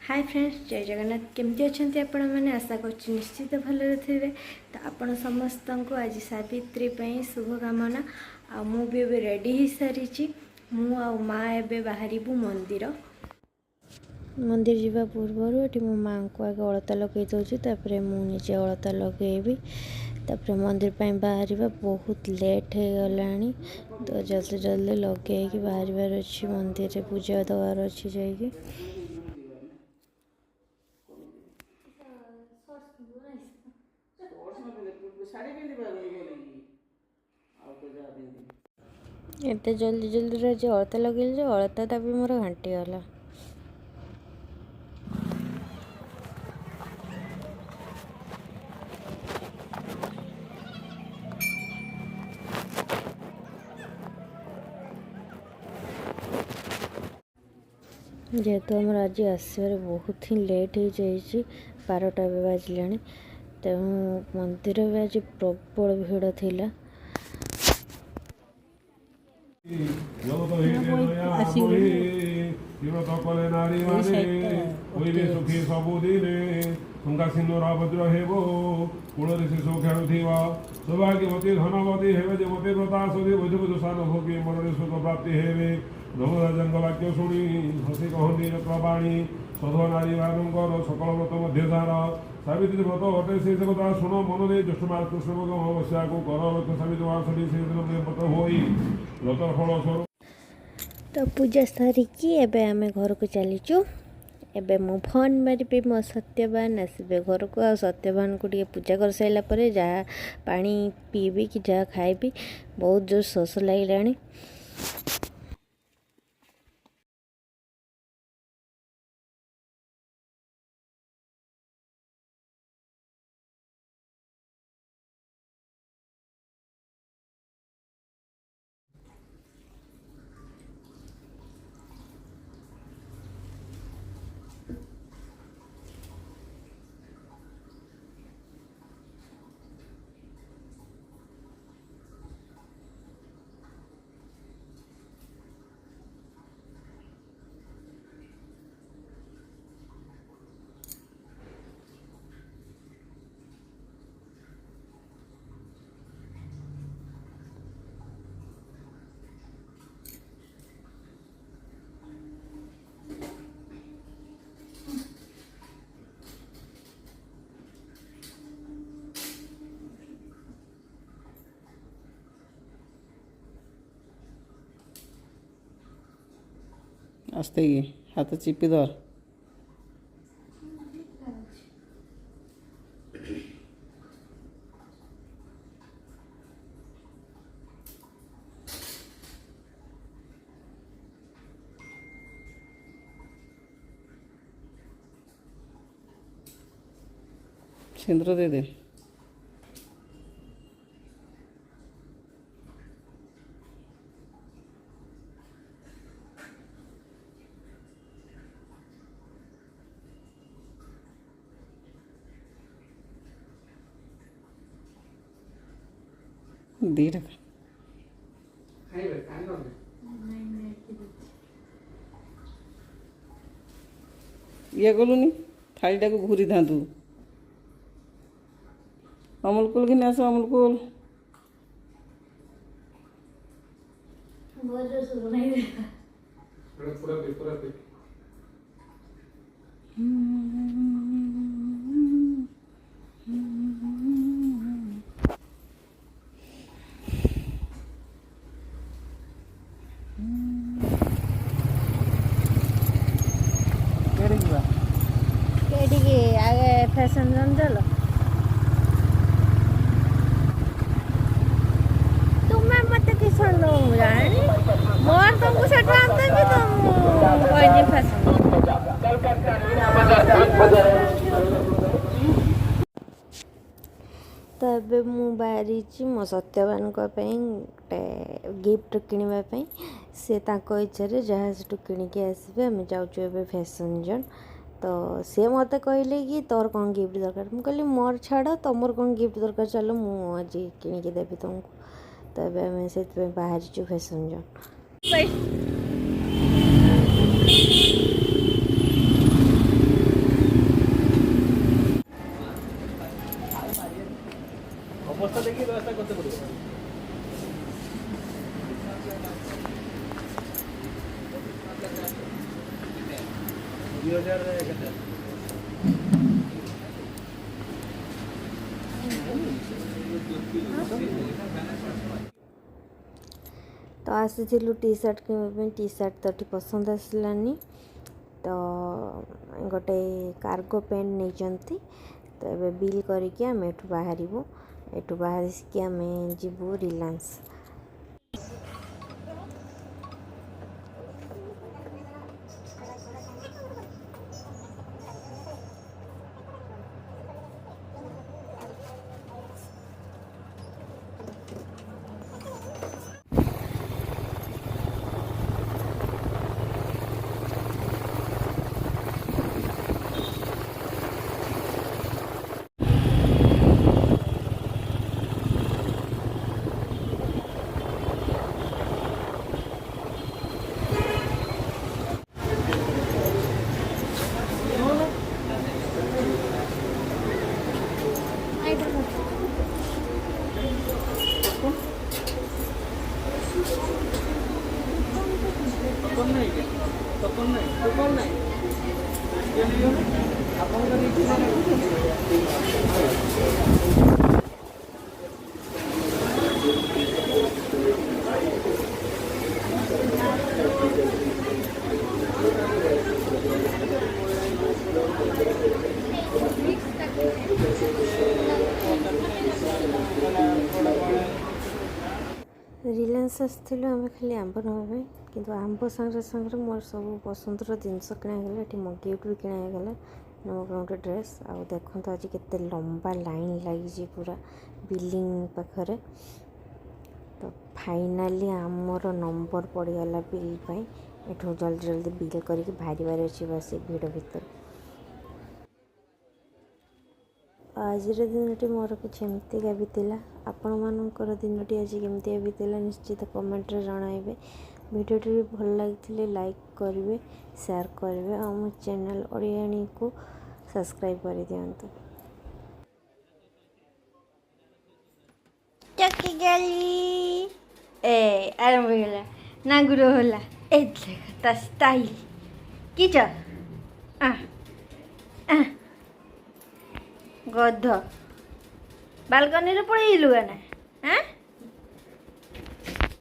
Hi friends, जय जगन्नाथ। केमती अच्छा आपण मैंने आशा कर निश्चित भलरे थे। तो आपण समस्त को आज सावित्री शुभकामना। मु भी रेडी हो सारी। मु आ माँ एवं बाहर मंदिर मंदिर जावा पूर्वर ये मो माँ को आगे अलता लगे दूसरी मुझे अलता लगेबी। तापर मंदिर बाहर बहुत लेट हो गला तो जल्दी जल्दी लगे बाहर अच्छी मंदिर पूजा देवार अच्छी जाएगी। एते जल्दी जल्दी रही अलता लगे अलता भी मोर घाटी गला। जेहेतु आम आज आसबार बहुत ही लेट हो जाए 12टा बाजिला तेणु मंदिर भी आज प्रबल भिड़ थिला। सौभाग्यवती धनवती हेवे जमते व्रतासुदी बुध बुधुषान भोगी मनरे सुख प्राप्ति हेवे। नवराजंग वाक्य शुणी हसी कहती प्रवाणी सधो नारी मानकर सकल व्रत मध्य सार सावित्री व्रत अटे से कथा शुण मनरे ज्येष्ठमार कृष्ण अवश्या को कर लक्ष्य सावित्री मासटी से व्रत होई व्रतर फल स्वरूप। तो पूजा सारिकी एबे आमे घर को चलीचु। एबे मो फोन मारे मो सत्यवान आसबे घर को आ सत्यवान को टे पूजा कर सारा पर जहाँ पानी पीबी कि जहाँ खाइबी बहुत जोर शोष लगे। आस्ते ही हाथ चिपी धर। सिंदूर दे दे। दी रख ये गलुनी थालीटा को घूरी था तू अमूल कुल कि आस अमूल कुल आगे फैशन जोन चलो तुम्हें मत किस जानी मोर तुमको सेट आनते भी तुम कोई फैशन तो ये मु बाहरी मो सत्यवान गिफ्ट किणवाई सी इच्छा जहाँ से किणिकी आसबे आम जाऊँ फैशन जोन। तो सी मत कहले कि तोर कौन गिफ्ट दरकार मुझे कहली मोर छाड़ तुमर कौन गिफ्ट दरकार चलो मुझे किणिकी देवी तुमको। तो आम से बाहरी फैशन जोन। तो आसीलु टी सर्ट किणा टी सर्ट तो टी पसंद आसलानी तो गोटे कार्गो पैंट नहीं तो ये बिल करके आम एठू बाहर एठू बाहर आम जीवु रिलायंस। रिलायंस आसलु आम खाली आंब नापे कि आंब सांगे सांगे मोर सब पसंदर जिनस किणागला ये मगेट भी किणागला मोर गोटे ड्रेस आ देखो आज के लंबा लाइन लगी पूरा बिल्डिंग पाखरे। तो फाइनाली आमर नंबर पड़गला बिल पाई एठू जल्दी जल्दी बिल करके बाहर अच्छी बस भिड़ भीतर। आज दिनटी मोर किसी एमतीका बीतला आपण मानकर दिनटी आज केमती बीतला निश्चित कमेंट रे जणाइबे। वीडियोटी भी भल लगी लाइक करेंगे शेयर करेंगे और मो चैनल ओडियाणी को सब्सक्राइब कर दियंतु। चक्की गली ए आरंभ होला नागुरो होला ए देख ता स्टाइल किच आ आ गध बालकनी रे पळेइलु ना। हाँ